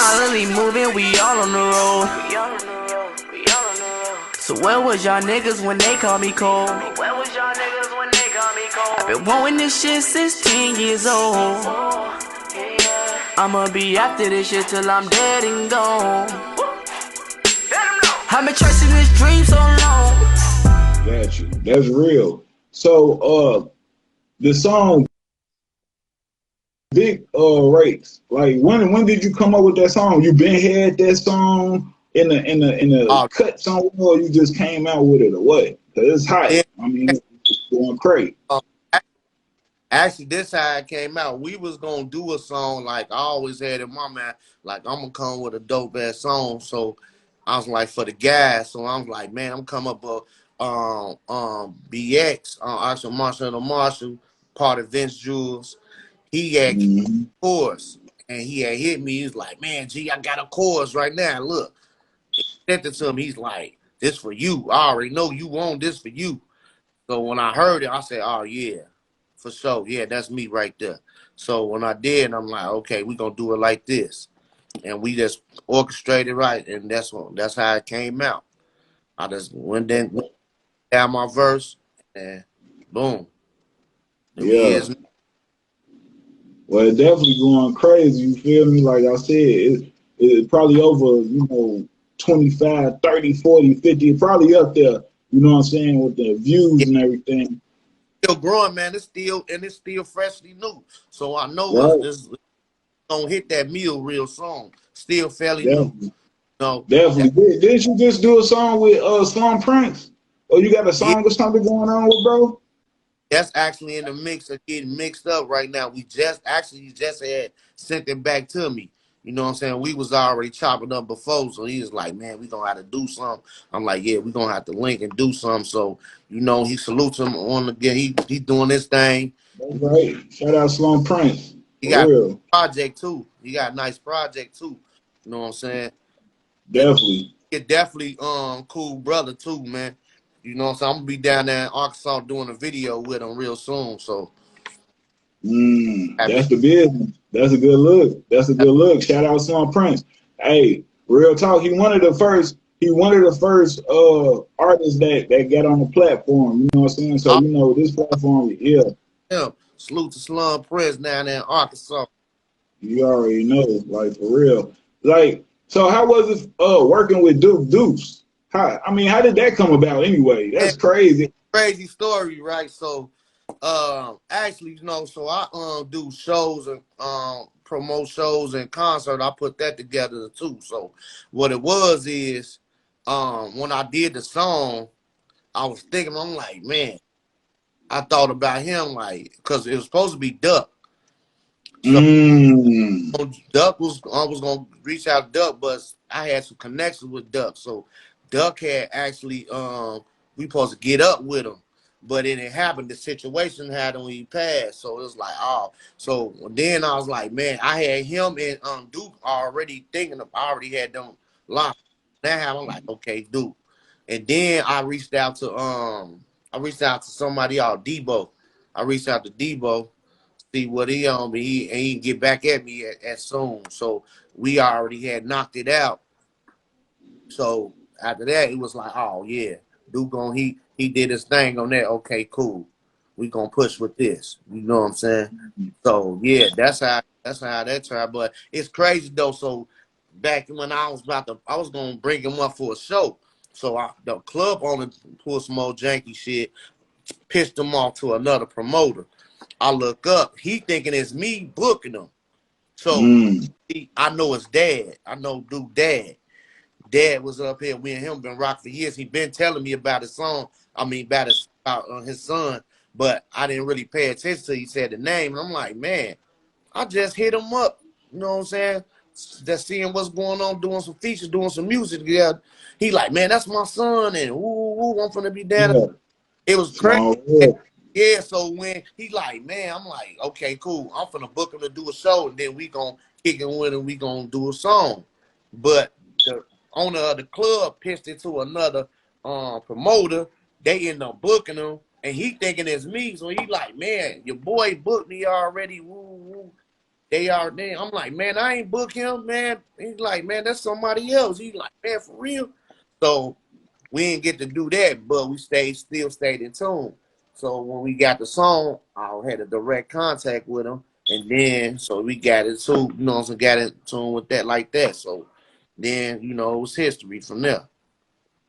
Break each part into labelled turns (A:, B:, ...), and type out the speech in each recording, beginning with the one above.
A: Molly moving, we all on the road. So where was y'all niggas when they called me cold? I've been wanting this shit since 10 years old. I'ma be after this shit till I'm dead and gone. I've been chasing this dream so long.
B: Got you. That's real. So the song Big Rakes. Like when did you come up with that song? You been had that song in a cut somewhere, or you just came out with it, or what? Cause it's hot.
C: Yeah.
B: I mean, it's going crazy.
C: Actually, this how it came out. We was gonna do a song like I always had in my mind. Like I'm gonna come with a dope ass song. So I was like for the guys. So I was like, man, I'm coming up with BX, Axel Marshall the Marshall, part of Vince Jules. He had chorus, and he had hit me. He was like, man, G, I got a chorus right now. Look, he sent it to him. He's like, this for you. I already know you want this for you. So when I heard it, I said, oh yeah, for sure. Yeah, that's me right there. So when I did, I'm like, okay, we gonna do it like this. And we just orchestrated right, and that's how it came out. I just went down my verse, and boom.
B: Yeah. Well, it's definitely going crazy. You feel me? Like I said, it's probably over, 25, 30, 40, 50, probably up there. You know what I'm saying? With the views and everything.
C: Still growing, man. It's still freshly new. So I know it's gonna hit that meal real soon. Still fairly new. No,
B: definitely. Didn't you just do a song with Slum Prince? Or you got a song or something going on with bro?
C: That's actually in the mix of getting mixed up right now. We just had sent it back to me. You know what I'm saying? We was already chopping up before, so he was like, man, we gonna have to do something. I'm like, yeah, we gonna have to link and do something. So, he salutes him on again. He doing this thing.
B: That's right. Shout out Slum Prince.
C: He got a project too. He got a nice project too. You know what I'm saying?
B: Definitely.
C: Definitely cool brother too, man. You know what I'm saying? I'm gonna be down there in Arkansas doing a video with him real soon. So
B: that's the business. That's a good look. Shout out Slum Prince. Hey, real talk. He one of the first artists that got on the platform. You know what I'm saying? So this platform, yeah.
C: Salute to Slum Prince down there in Arkansas.
B: You already know, like for real. Like, so how was it working with Duke Deuce? How did that come about anyway? That's crazy.
C: Crazy story, right? So actually, so I do shows and promote shows and concert. I put that together too. So what it was is when I did the song, I was thinking, I'm like, man, I thought about him like, because it was supposed to be Duck. So Duck I was gonna reach out to Duck, but I had some connections with Duck. So Duck had actually we supposed to get up with him, but it didn't happen. The situation had when he passed. So it was like, oh. So then I was like, man, I had him and Duke already thinking of, I already had them locked. That happened, I'm like, okay, Duke. And then I reached out to somebody out, Debo. I reached out to Debo, see what he on me. He didn't get back at me as soon. So we already had knocked it out. So after that, it was like, oh yeah, Duke he did his thing on that. Okay, cool. We gonna push with this. You know what I'm saying? So yeah, that's how that tried. But it's crazy though. So back when I was gonna bring him up for a show. So the club owner pulled some old janky shit, pitched him off to another promoter. I look up, he thinking it's me booking him. So I know his dad. I know Duke dad. Dad was up here. We and him been rocking for years. He been telling me about his song. About his son, but I didn't really pay attention till he said the name. And I'm like, man, I just hit him up. You know what I'm saying? Just seeing what's going on, doing some features, doing some music together. He like, man, that's my son, and I'm finna be down. Yeah. It was crazy. Yeah, so when he like, man, I'm like, okay, cool. I'm finna book him to do a show, and then we gonna kick it with him. We gonna do a song. But the owner of the club pitched it to another promoter. They end up booking him, and he thinking it's me. So he like, man, your boy booked me already. Woo, woo. I'm like, man, I ain't book him, man. He's like, man, that's somebody else. He's like, man, for real. So we didn't get to do that, but we still stayed in tune. So when we got the song, I had a direct contact with him, and then so we got it too, so got in tune with that like that. So then it was history from there.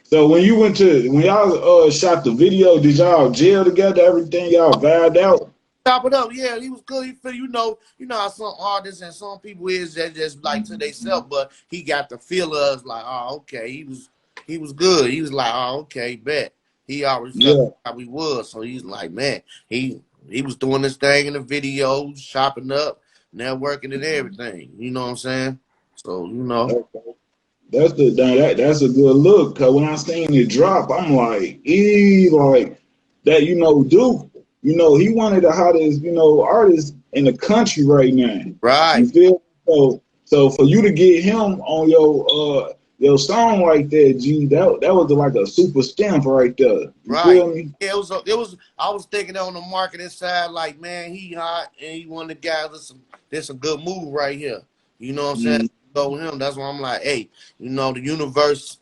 B: So when y'all shot the video, did y'all gel together? Everything y'all vibed out?
C: Chop it up, yeah, he was good. He feel, how some artists and some people is that just like to themselves, but he got the feel of us like, oh, okay, he was good. He was like, oh, okay, bet. He already felt how we was, so he's like, man, he was doing this thing in the videos, chopping up, networking and everything. You know what I'm saying? So
B: Okay. That's a good look. Cause when I seen it drop, I'm like, like that. Duke. He one of the hottest artists in the country right now.
C: Right.
B: You feel? So for you to get him on your song like that, G, that was like a super stamp right there. You feel me?
C: Yeah, it was. I was thinking on the marketing side, like, man, he hot and he one of the guys. There's some good move right here. You know what I'm saying? Go with him. That's why I'm like, hey, the universe,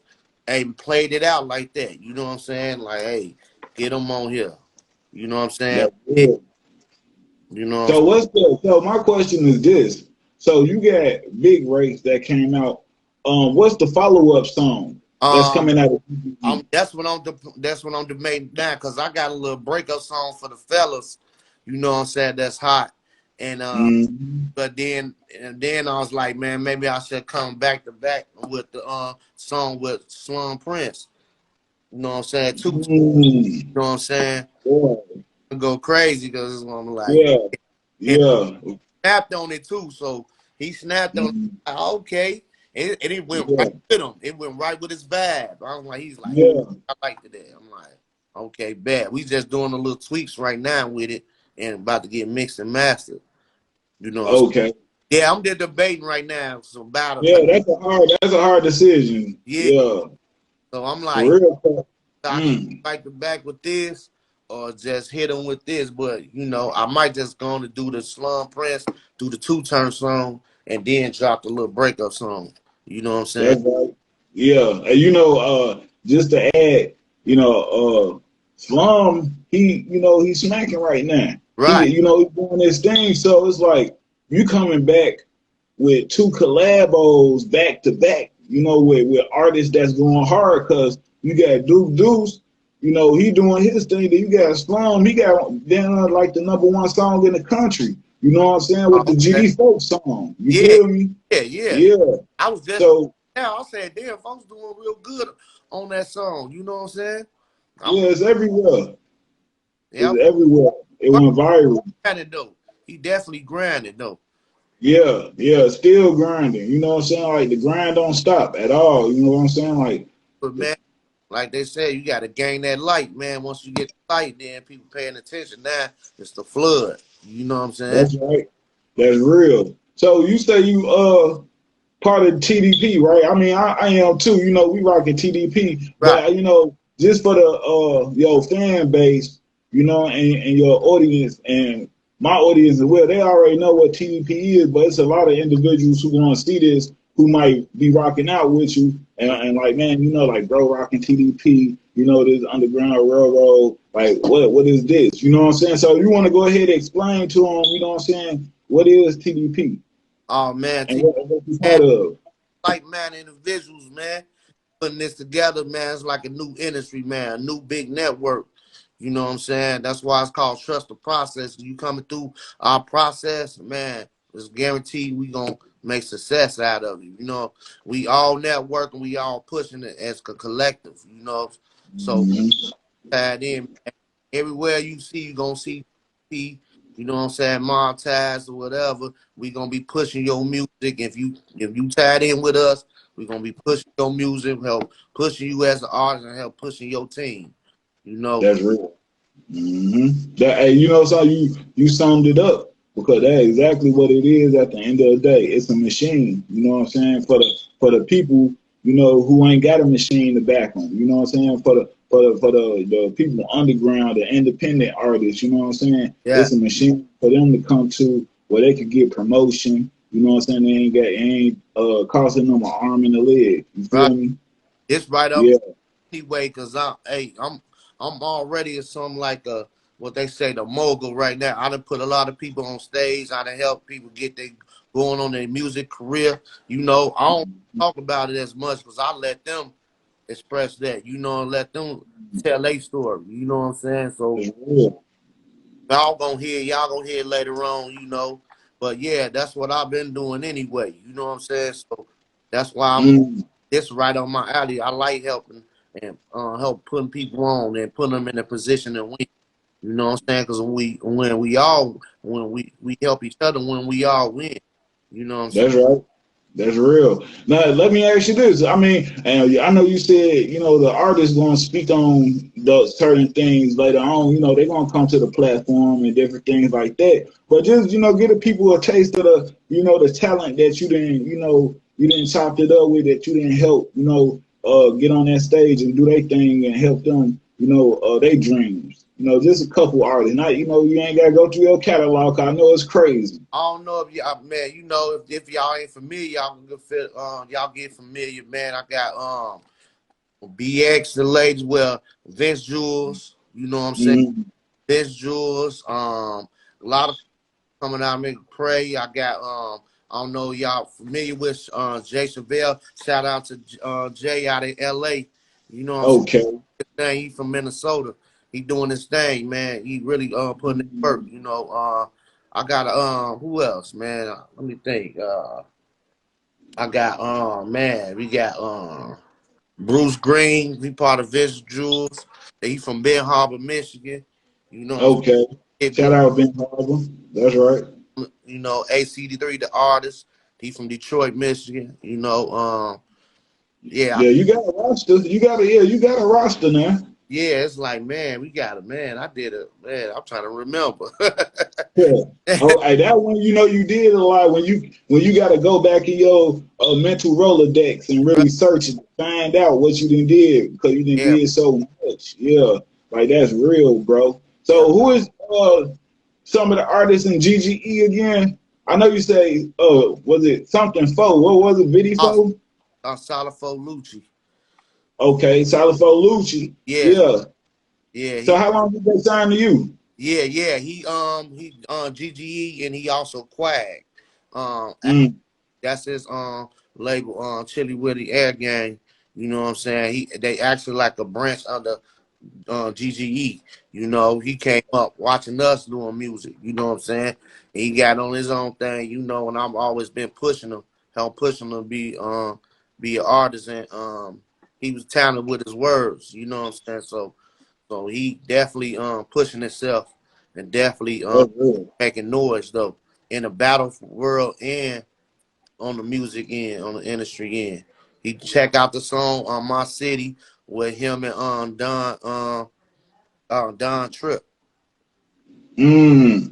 C: hey, played it out like that. You know what I'm saying? Like, hey, get him on here. You know what I'm saying?
B: That's so my question is this. So you got Big Rakes that came out. What's the follow-up song that's coming out of
C: that's what I'm debating now, because I got a little breakup song for the fellas, you know what I'm saying, that's hot. And but then I was like, man, maybe I should come back to back with the song with Slum Prince. You know what I'm saying? You know what I'm saying? Go crazy because I'm like, snapped on it too. So he snapped on it. Okay. And it went right with him. It went right with his vibe. He's like, I liked it there. I'm like, okay, bad. We just doing a little tweaks right now with it and about to get mixed and mastered.
B: Okay.
C: Yeah, I'm just debating right now. So about
B: Yeah, that's a hard decision. Yeah.
C: So I'm like,
B: for real.
C: I can fight the back with this or just hit him with this. But I might just go on to do the Slum Prince, do the 2-turn song, and then drop the little breakup song. You know what I'm saying?
B: That's right. Yeah. And just to add, Slum, he's smacking right now.
C: Right.
B: He's doing his thing. So it's like you coming back with 2 collabos back to back, with artists that's going hard, because you got Duke Deuce, he doing his thing. Then you got Slum, he got like the #1 song in the country. You know what I'm saying? With the GD Folk song. You feel me?
C: Yeah. I was just I said, damn, folks doing real good on that song. You know what I'm saying?
B: It's everywhere.
C: Yeah,
B: it's everywhere. It went viral.
C: Though. He definitely grinded though.
B: Yeah, still grinding. You know what I'm saying? Like the grind don't stop at all. You know what I'm saying?
C: But man, like they say, you got to gain that light, man. Once you get the light, then people paying attention. Now it's the flood. You know what I'm saying?
B: That's right. That's real. So you say you part of TDP, right? I mean, I am too. We rocking TDP, but just for the your fan base, and your audience and my audience as well, they already know what TDP is, but it's a lot of individuals who want to see this who might be rocking out with you and like, man, like bro rocking TDP, this Underground Railroad, like what is this? You know what I'm saying? So you want to go ahead and explain to them, you know what I'm saying, what is TDP?
C: Oh man,
B: and what you part of?
C: Like man, individuals, man, putting this together, man, it's like a new industry, man, a new big network. You know what I'm saying? That's why it's called Trust the Process. You coming through our process, man, it's guaranteed we gonna make success out of it. We all network and we all pushing it as a collective, So tied in, man. Everywhere you see, you gonna see, you know what I'm saying, montage or whatever. We gonna be pushing your music. If you tied in with us, we gonna be pushing your music, help pushing you as an artist, and help pushing your team.
B: That's real. So you summed it up, because that's exactly what it is. At the end of the day, it's a machine. You know what I'm saying? For the people, who ain't got a machine to back them. You know what I'm saying? For the people underground, the independent artists. You know what I'm saying?
C: Yeah.
B: It's a machine for them to come to where they could get promotion. You know what I'm saying? They ain't costing them an arm and a leg. You
C: Right.
B: feel me?
C: It's right up
B: Yeah.
C: anyway, cause I'm already a something like a what they say the mogul right now. I done put a lot of people on stage. I done help people get they going on their music career. You know, I don't talk about it as much because I let them express that. You know, and let them tell their story. You know what I'm saying? So
B: It's real.
C: y'all gonna hear it later on. You know, but yeah, that's what I've been doing anyway. You know what I'm saying? So that's why
B: Mm,
C: it's right on my alley. I like helping and help putting people on and putting them in a position to win. You know what I'm saying? Because when we help each other, when we all win. You know what I'm saying?
B: that's right. That's real. Now, let me ask you this. I mean, and I know you said, the artist going to speak on those certain things later on. They're going to come to the platform and different things like that. But just, give the people a taste of the talent that you didn't chop it up with, that you didn't help, get on that stage and do their thing and help them, their dreams. Just a couple artists. Not, you ain't got to go through your catalog. 'Cause I know it's crazy.
C: I don't know if y'all, man, if y'all ain't familiar, y'all can y'all get familiar, man. I got BX the ladies, well, Vince Jules, you know what I'm saying?
B: Mm-hmm.
C: Vince Jules, a lot of coming out making pray. I got I don't know y'all familiar with Jay Chevelle. Shout out to Jay out in LA. You know what I'm
B: Okay.
C: saying? He from Minnesota. He doing his thing, man. He really putting in work, you know. I got who else, man? Let me think. I got man, we got Bruce Green, he part of Vince Jules. He from Ben Harbor, Michigan. You know what I'm
B: Okay.
C: saying?
B: Shout out Ben Harbor. That's right.
C: You know, ACD3, the artist. He from Detroit, Michigan. You know, yeah,
B: Yeah, you got a roster. You got a roster now.
C: yeah. It's like, man, we got it, man. I did it, man. I'm trying to remember.
B: Yeah. Oh, hey, that one you did a lot when you got to go back in your mental Rolodex and really search and find out what you did because you
C: Yeah,
B: did so much. Yeah, like that's real, bro.
C: yeah.
B: So who is some of the artists in GGE again? I know you say was it something foe? What was it? Video
C: Uh,
B: foe?
C: Salafo Lucci.
B: Okay, Salifo Lucci.
C: Yeah,
B: Yeah.
C: yeah.
B: So how long did they sign to you?
C: Yeah. He GGE and he also Quag. Um,
B: Mm,
C: that's his label Chili Willy Air Gang. You know what I'm saying? They actually like a branch under GGE. You know, he came up watching us doing music. You know what I'm saying? He got on his own thing. You know, and I've always been pushing him, help pushing him to be an artist, and he was talented with his words. You know what I'm saying? So he definitely pushing himself and definitely
B: that's real.
C: making noise though in the battle world and on the music end, on the industry end. He check out the song on My City with him and Don Tripp.
B: Mm.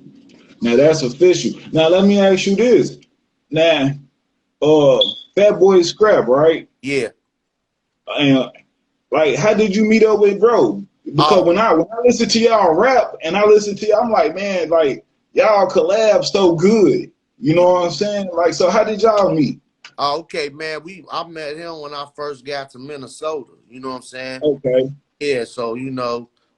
B: Now that's official. Now let me ask you this. Now, uh, Fat Boy Scrap, right?
C: Yeah.
B: And like, how did you meet up with bro? Because
C: Oh,
B: when I listen to y'all rap and I listen to y'all, I'm like, man, like y'all collab so good. You know
C: yeah.
B: what I'm saying? Like, so how did y'all meet?
C: Oh, okay, man. I met him when I first got to Minnesota. You know what I'm saying?
B: Okay.
C: Yeah. So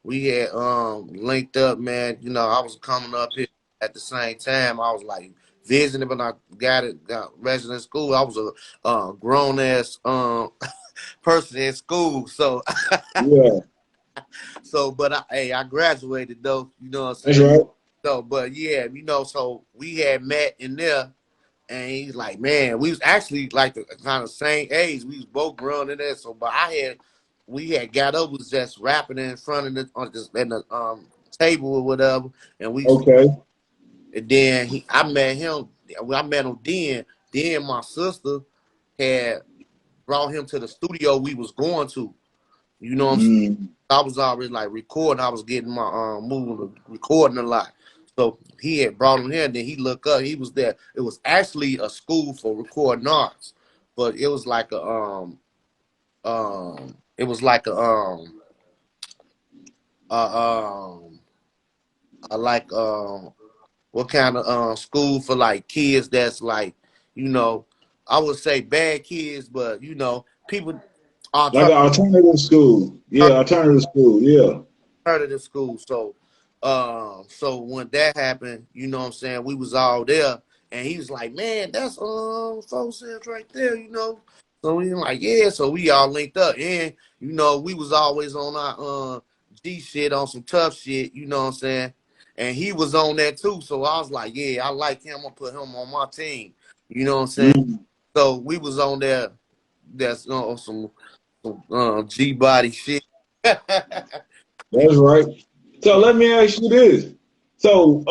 C: we had linked up, man. You know, I was coming up here at the same time. I was like visiting, but I got resident school. I was a grown ass person in school. So
B: Yeah,
C: but I graduated though. You know what I'm
B: that's
C: saying?
B: right.
C: So, but yeah, so we had met in there, and he's like, man, we was actually like the kind of same age. We was both grown in there. So, but we had got up, was just rapping in front of the table or whatever, and
B: Okay.
C: then I met him. When I met him, then my sister had brought him to the studio we was going to. You know what I'm saying?
B: Mm.
C: I was already like recording. I was getting my moving, recording a lot. So he had brought him here. Then he looked up. He was there. It was actually a school for recording arts, but it was like it was like a, a like what kind of school for like kids that's like, you know, I would say bad kids, but you know, people
B: Like an alternative school. Yeah, alternative school. Yeah.
C: alternative school. So so when that happened, you know what I'm saying, we was all there and he was like, man, that's so sense right there, you know. So we like, yeah, so we all linked up and you know, we was always on our G shit on some tough shit, you know what I'm saying? And he was on that too. So I was like, yeah, I like him, I'm gonna put him on my team. You know what I'm saying?
B: Mm,
C: So we was on there that's some G body shit.
B: that's right. So let me ask you this. So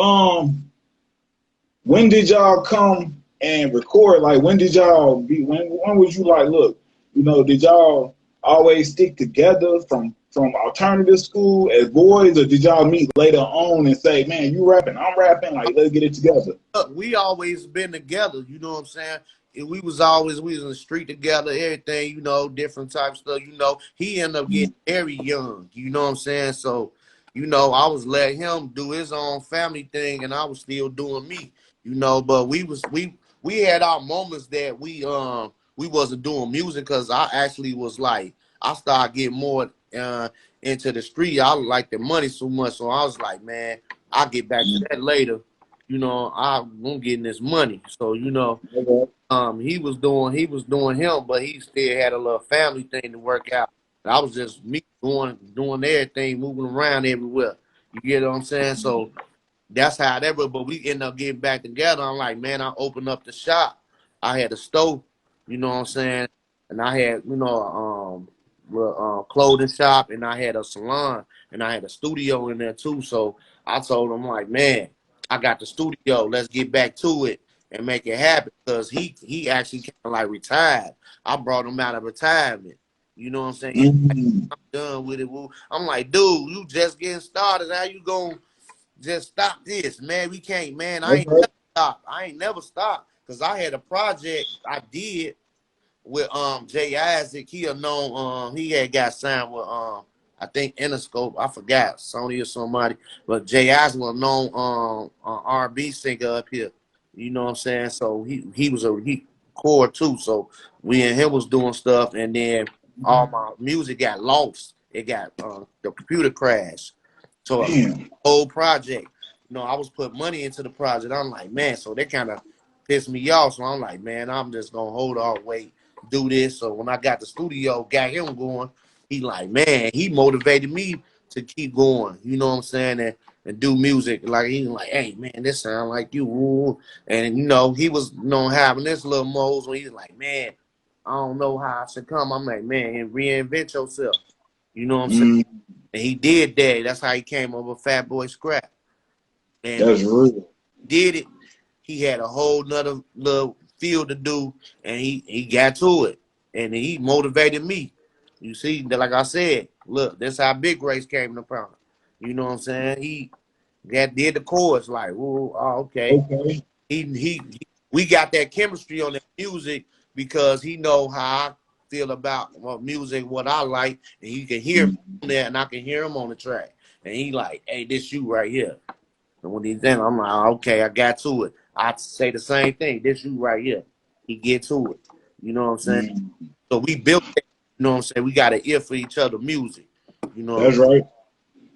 B: when did y'all come and record? Like when did y'all be when was you like, look, you know, did y'all always stick together from alternative school as boys, or did y'all meet later on and say, man, you rapping, I'm rapping, like let's get it together?
C: We always been together, you know what I'm saying? And we was in the street together, everything, you know, different types of stuff, you know. He ended up getting very young, you know what I'm saying? So, you know, I was letting him do his own family thing and I was still doing me, you know, but we had our moments that we wasn't doing music because I actually was like I started getting more into the street. I like the money so much. So I was like, man, I'll get back to that later. You know, I'm getting this money. So, you know,
B: Okay.
C: he was doing him, but he still had a little family thing to work out. I was just me doing everything, moving around everywhere. You get what I'm saying? So that's how that was. But we ended up getting back together. I'm like, man, I opened up the shop. I had a stove, you know what I'm saying? And I had, you know, clothing shop and I had a salon and I had a studio in there too. So I told him like, man, I got the studio. Let's get back to it and make it happen. Because he actually kind of like retired. I brought him out of retirement. You know what I'm saying? He
B: Mm,
C: done with it. I'm like, dude, you just getting started. How you gonna just stop this, man? We can't, man.
B: okay.
C: I ain't never stopped because I had a project I did with Jay Isaac. He a known he had got signed with I think Interscope. I forgot Sony or somebody, but Jay Isaac was a known R&B singer up here. You know what I'm saying? So he was he core too. So we and him was doing stuff, and then all my music got lost. It got the computer crashed. So a
B: Damn.
C: whole project. You know, I was putting money into the project. I'm like, man, so they kind of pissed me off. So I'm like, man, I'm just gonna hold on, wait, do this. So when I got the studio, got him going, he like, man, he motivated me to keep going. You know what I'm saying? And do music. Like he was like, hey man, this sound like you. Ooh. And you know, he was having this little moles when he's like, man, I don't know how I should come. I'm like, man, reinvent yourself. You know what I'm saying?
B: Mm,
C: And he did that. That's how he came up with Fat Boy Scrap. And
B: that's real.
C: did it. He had a whole nother little field to do, and he got to it, and he motivated me. You see, like I said, look, that's how Big Race came to power. You know what I'm saying? He that did the chorus like, oh, okay.
B: Okay.
C: He we got that chemistry on that music because he know how I feel about music, what I like, and he can hear me
B: Mm,
C: on there, and I can hear him on the track. And he like, hey, this you right here. And when he's in, I'm like, okay, I got to it. I say the same thing. This you right here. He get to it. You know what I'm saying?
B: mm,
C: So we built that. You know what I'm saying? We got an ear for each other music. You know what I'm
B: that's right.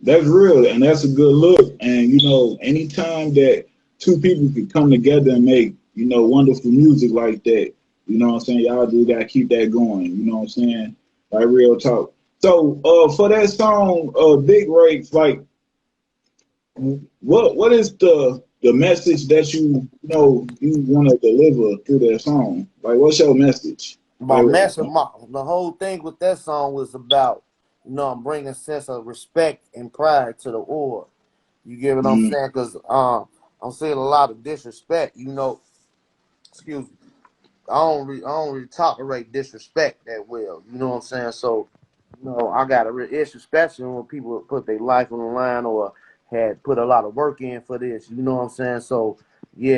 B: That's real, and that's a good look. And you know, anytime that two people can come together and make, you know, wonderful music like that, you know what I'm saying? Y'all do gotta keep that going. You know what I'm saying? Like real talk. So, for that song, Big Rakes, like, what is the message that you know you want to deliver through that song? Like, what's your message?
C: my
B: Like,
C: message, the whole thing with that song was about, you know, bringing a sense of respect and pride to the org. You get what I'm
B: mm,
C: saying? Because I'm seeing a lot of disrespect. You know, excuse me. I don't really tolerate disrespect that well. You know what I'm saying? So, you know, I got a real issue, especially when people put their life on the line or had put a lot of work in for this. You know what I'm saying? So